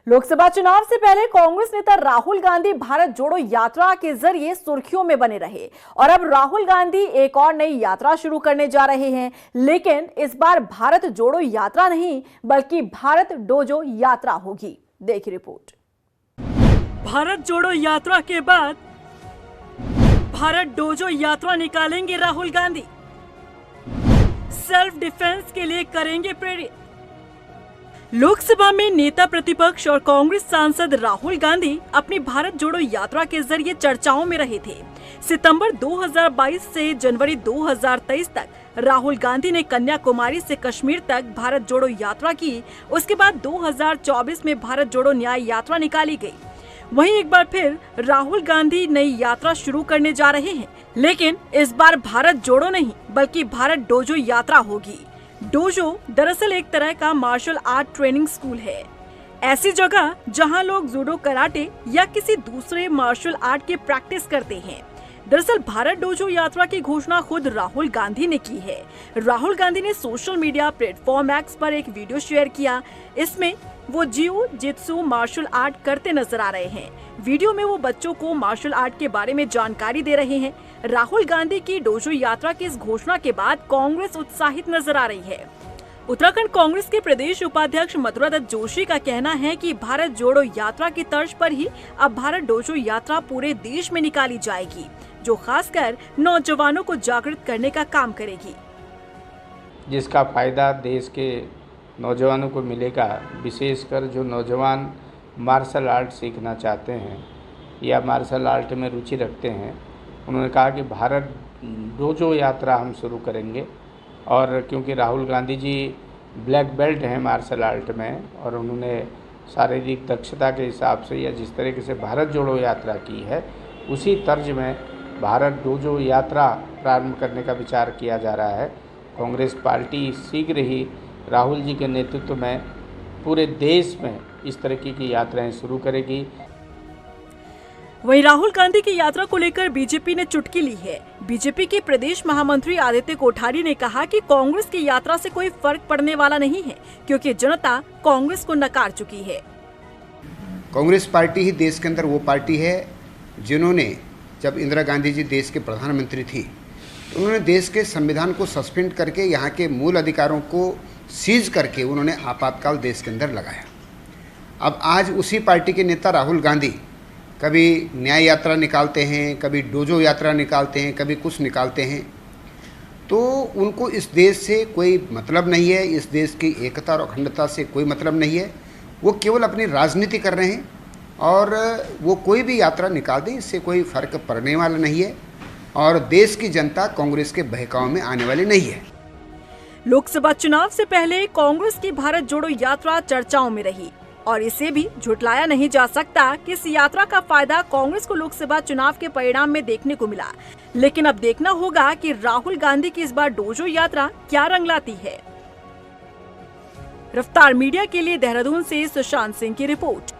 लोकसभा चुनाव से पहले कांग्रेस नेता राहुल गांधी भारत जोड़ो यात्रा के जरिए सुर्खियों में बने रहे और अब राहुल गांधी एक और नई यात्रा शुरू करने जा रहे हैं। लेकिन इस बार भारत जोड़ो यात्रा नहीं बल्कि भारत डोजो यात्रा होगी। देखिए रिपोर्ट। भारत जोड़ो यात्रा के बाद भारत डोजो यात्रा निकालेंगे राहुल गांधी। सेल्फ डिफेंस के लिए करेंगे प्रेरित। लोकसभा में नेता प्रतिपक्ष और कांग्रेस सांसद राहुल गांधी अपनी भारत जोड़ो यात्रा के जरिए चर्चाओं में रहे थे। सितंबर 2022 से जनवरी 2023 तक राहुल गांधी ने कन्याकुमारी से कश्मीर तक भारत जोड़ो यात्रा की। उसके बाद 2024 में भारत जोड़ो न्याय यात्रा निकाली गई। वहीं एक बार फिर राहुल गांधी नई यात्रा शुरू करने जा रहे हैं, लेकिन इस बार भारत जोड़ो नहीं बल्कि भारत डोजो यात्रा होगी। डोजो दरअसल एक तरह का मार्शल आर्ट ट्रेनिंग स्कूल है। ऐसी जगह जहां लोग जूडो, कराटे या किसी दूसरे मार्शल आर्ट की प्रैक्टिस करते हैं। दरअसल भारत डोजो यात्रा की घोषणा खुद राहुल गांधी ने की है। राहुल गांधी ने सोशल मीडिया प्लेटफॉर्म एक्स पर एक वीडियो शेयर किया। इसमें वो जियो जित्सु मार्शल आर्ट करते नजर आ रहे हैं। वीडियो में वो बच्चों को मार्शल आर्ट के बारे में जानकारी दे रहे हैं। राहुल गांधी की डोजो यात्रा की इस घोषणा के बाद कांग्रेस उत्साहित नजर आ रही है। उत्तराखंड कांग्रेस के प्रदेश उपाध्यक्ष मथुरा दत्त जोशी का कहना है कि भारत जोड़ो यात्रा की तर्ज पर ही अब भारत डोजो यात्रा पूरे देश में निकाली जाएगी, जो खासकर नौजवानों को जागृत करने का काम करेगी, जिसका फायदा देश के नौजवानों को मिलेगा। विशेषकर जो नौजवान मार्शल आर्ट सीखना चाहते हैं या मार्शल आर्ट में रुचि रखते हैं, उन्होंने कहा कि भारत डोजो यात्रा हम शुरू करेंगे। और क्योंकि राहुल गांधी जी ब्लैक बेल्ट हैं मार्शल आर्ट में और उन्होंने शारीरिक दक्षता के हिसाब से या जिस तरीके से भारत जोड़ो यात्रा की है, उसी तर्ज में भारत डोजो यात्रा प्रारंभ करने का विचार किया जा रहा है। कांग्रेस पार्टी शीघ्र ही राहुल जी के नेतृत्व में पूरे देश में इस तरीके की यात्राएं शुरू करेगी। वहीं राहुल गांधी की यात्रा को लेकर बीजेपी ने चुटकी ली है। बीजेपी के प्रदेश महामंत्री आदित्य कोठारी ने कहा कि कांग्रेस की यात्रा से कोई फर्क पड़ने वाला नहीं है, क्योंकि जनता कांग्रेस को नकार चुकी है। कांग्रेस पार्टी ही देश के अंदर वो पार्टी है जिन्होंने, जब इंदिरा गांधी जी देश के प्रधानमंत्री थी, तो उन्होंने देश के संविधान को सस्पेंड करके यहाँ के मूल अधिकारों को सीज करके उन्होंने आपातकाल देश के अंदर लगाया। अब आज उसी पार्टी के नेता राहुल गांधी कभी न्याय यात्रा निकालते हैं, कभी डोजो यात्रा निकालते हैं, कभी कुछ निकालते हैं। तो उनको इस देश से कोई मतलब नहीं है, इस देश की एकता और अखंडता से कोई मतलब नहीं है। वो केवल अपनी राजनीति कर रहे हैं और वो कोई भी यात्रा निकाल दें, इससे कोई फर्क पड़ने वाला नहीं है और देश की जनता कांग्रेस के बहकाव में आने वाली नहीं है। लोकसभा चुनाव से पहले कांग्रेस की भारत जोड़ो यात्रा चर्चाओं में रही और इसे भी झुटलाया नहीं जा सकता कि इस यात्रा का फायदा कांग्रेस को लोकसभा चुनाव के परिणाम में देखने को मिला। लेकिन अब देखना होगा कि राहुल गांधी की इस बार डोजो यात्रा क्या रंग लाती है। रफ्तार मीडिया के लिए देहरादून से सुशांत सिंह की रिपोर्ट।